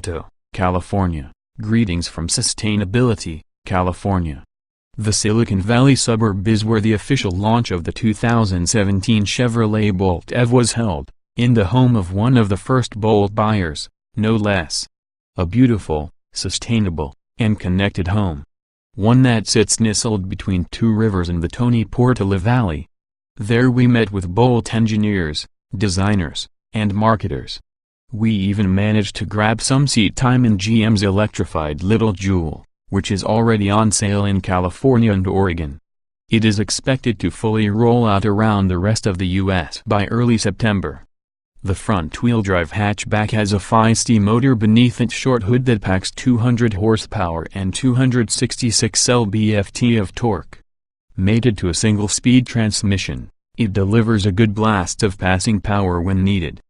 Alto, California. Greetings from Sustainability, California. The Silicon Valley suburb is where the official launch of the 2017 Chevrolet Bolt EV was held, in the home of one of the first Bolt buyers, no less. A beautiful, sustainable, and connected home. One that sits nestled between two rivers in the Tony Portola Valley. There we met with Bolt engineers, designers, and marketers. We even managed to grab some seat time in GM's electrified Little Jewel, which is already on sale in California and Oregon. It is expected to fully roll out around the rest of the U.S. by early September. The front-wheel drive hatchback has a feisty motor beneath its short hood that packs 200 horsepower and 266 lb-ft of torque. Mated to a single-speed transmission, it delivers a good blast of passing power when needed.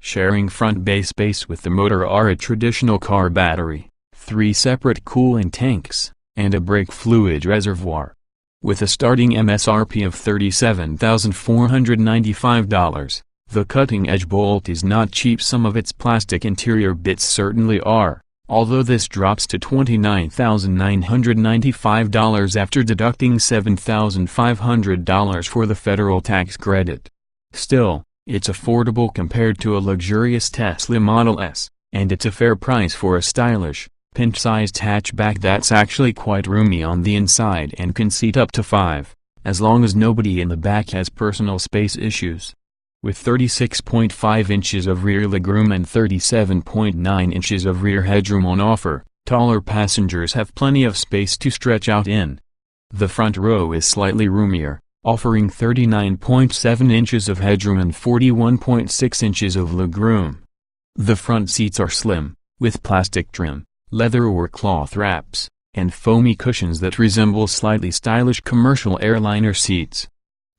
Sharing front bay space with the motor are a traditional car battery, 3 separate cooling tanks, and a brake fluid reservoir. With a starting MSRP of $37,495, the cutting-edge Bolt is not cheap. Some of its plastic interior bits certainly are, although this drops to $29,995 after deducting $7,500 for the federal tax credit. Still, it's affordable compared to a luxurious Tesla Model S, and it's a fair price for a stylish, pinch-sized hatchback that's actually quite roomy on the inside and can seat up to 5, as long as nobody in the back has personal space issues. With 36.5 inches of rear legroom and 37.9 inches of rear headroom on offer, taller passengers have plenty of space to stretch out in. The front row is slightly roomier, offering 39.7 inches of headroom and 41.6 inches of legroom. The front seats are slim, with plastic trim, leather or cloth wraps, and foamy cushions that resemble slightly stylish commercial airliner seats.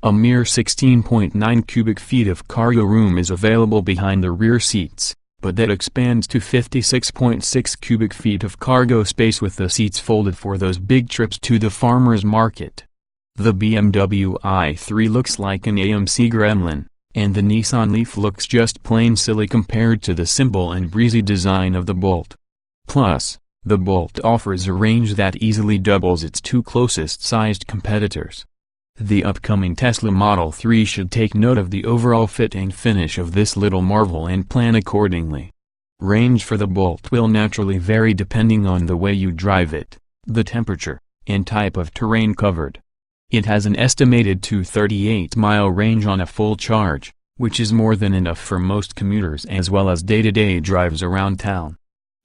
A mere 16.9 cubic feet of cargo room is available behind the rear seats, but that expands to 56.6 cubic feet of cargo space with the seats folded for those big trips to the farmer's market. The BMW i3 looks like an AMC Gremlin, and the Nissan Leaf looks just plain silly compared to the simple and breezy design of the Bolt. Plus, the Bolt offers a range that easily doubles its two closest sized competitors. The upcoming Tesla Model 3 should take note of the overall fit and finish of this little marvel and plan accordingly. Range for the Bolt will naturally vary depending on the way you drive it, the temperature, and type of terrain covered. It has an estimated 238-mile range on a full charge, which is more than enough for most commuters as well as day-to-day drives around town.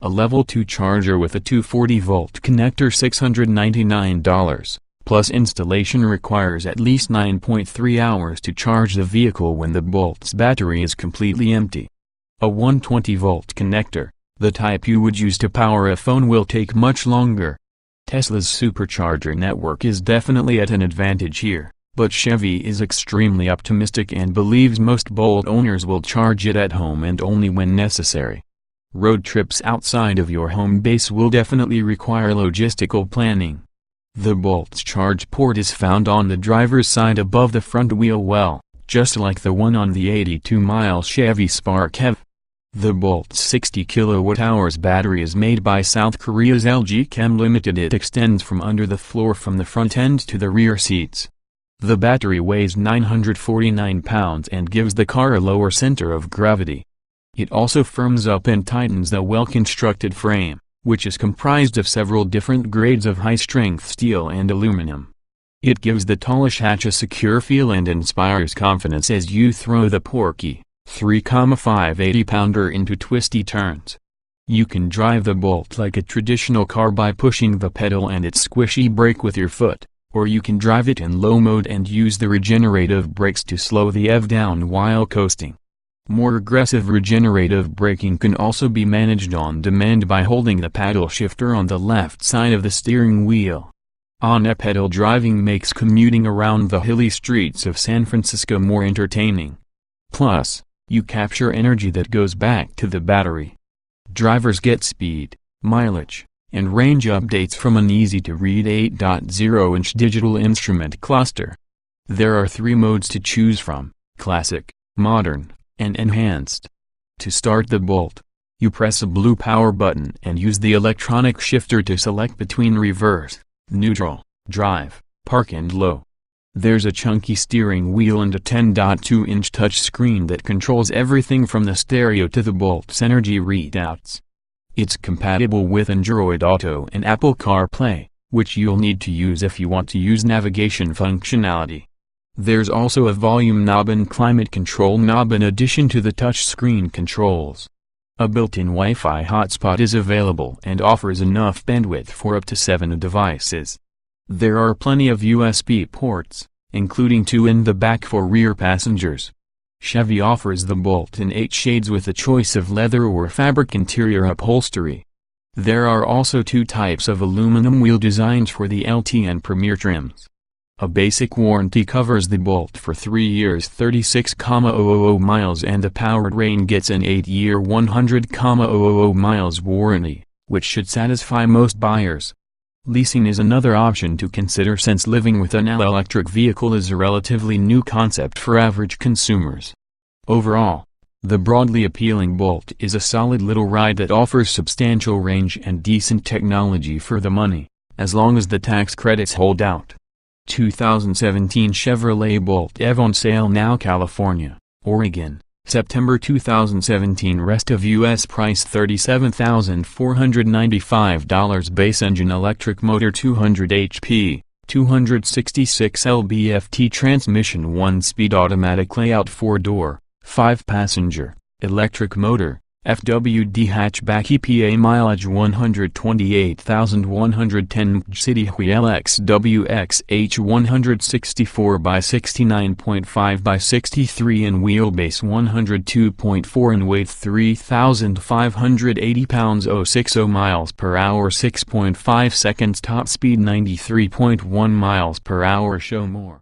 A Level 2 charger with a 240-volt connector $699, plus installation requires at least 9.3 hours to charge the vehicle when the Bolt's battery is completely empty. A 120-volt connector, the type you would use to power a phone, will take much longer. Tesla's supercharger network is definitely at an advantage here, but Chevy is extremely optimistic and believes most Bolt owners will charge it at home and only when necessary. Road trips outside of your home base will definitely require logistical planning. The Bolt's charge port is found on the driver's side above the front wheel well, just like the one on the 82-mile Chevy Spark EV. The Bolt's 60 kWh battery is made by South Korea's LG Chem Limited. It extends from under the floor from the front end to the rear seats. The battery weighs 949 pounds and gives the car a lower center of gravity. It also firms up and tightens the well-constructed frame, which is comprised of several different grades of high-strength steel and aluminum. It gives the tallish hatch a secure feel and inspires confidence as you throw the porky 3,580-pounder into twisty turns. You can drive the Bolt like a traditional car by pushing the pedal and its squishy brake with your foot, or you can drive it in low mode and use the regenerative brakes to slow the EV down while coasting. More aggressive regenerative braking can also be managed on demand by holding the paddle shifter on the left side of the steering wheel. On-pedal driving makes commuting around the hilly streets of San Francisco more entertaining. Plus, you capture energy that goes back to the battery. Drivers get speed, mileage, and range updates from an easy-to-read 8.0-inch digital instrument cluster. There are 3 modes to choose from: Classic, Modern, and Enhanced. To start the Bolt, You press a blue power button and use the electronic shifter to select between reverse, neutral, drive, park and low. There's a chunky steering wheel and a 10.2-inch touchscreen that controls everything from the stereo to the Bolt's energy readouts. It's compatible with Android Auto and Apple CarPlay, which you'll need to use if you want to use navigation functionality. There's also a volume knob and climate control knob in addition to the touchscreen controls. A built-in Wi-Fi hotspot is available and offers enough bandwidth for up to 7 devices. There are plenty of USB ports, including 2 in the back for rear passengers. Chevy offers the Bolt in 8 shades with a choice of leather or fabric interior upholstery. There are also 2 types of aluminum wheel designs for the LT and Premier trims. A basic warranty covers the Bolt for 3 years 36,000 miles and the powertrain gets an 8-year 100,000 miles warranty, which should satisfy most buyers. Leasing is another option to consider since living with an all-electric vehicle is a relatively new concept for average consumers. Overall, the broadly appealing Bolt is a solid little ride that offers substantial range and decent technology for the money, as long as the tax credits hold out. 2017 Chevrolet Bolt EV on sale now. California, Oregon, September 2017. Rest of U.S. price $37,495. Base engine electric motor 200 HP, 266 lb-ft transmission 1-speed automatic layout 4-door, 5-passenger, electric motor, FWD hatchback EPA mileage 128,110 City Wheel XWXH 164 by 69.5 by 63 in wheelbase 102.4 in weight 3,580 pounds 060 miles per hour 6.5 seconds top speed 93.1 miles per hour. Show more.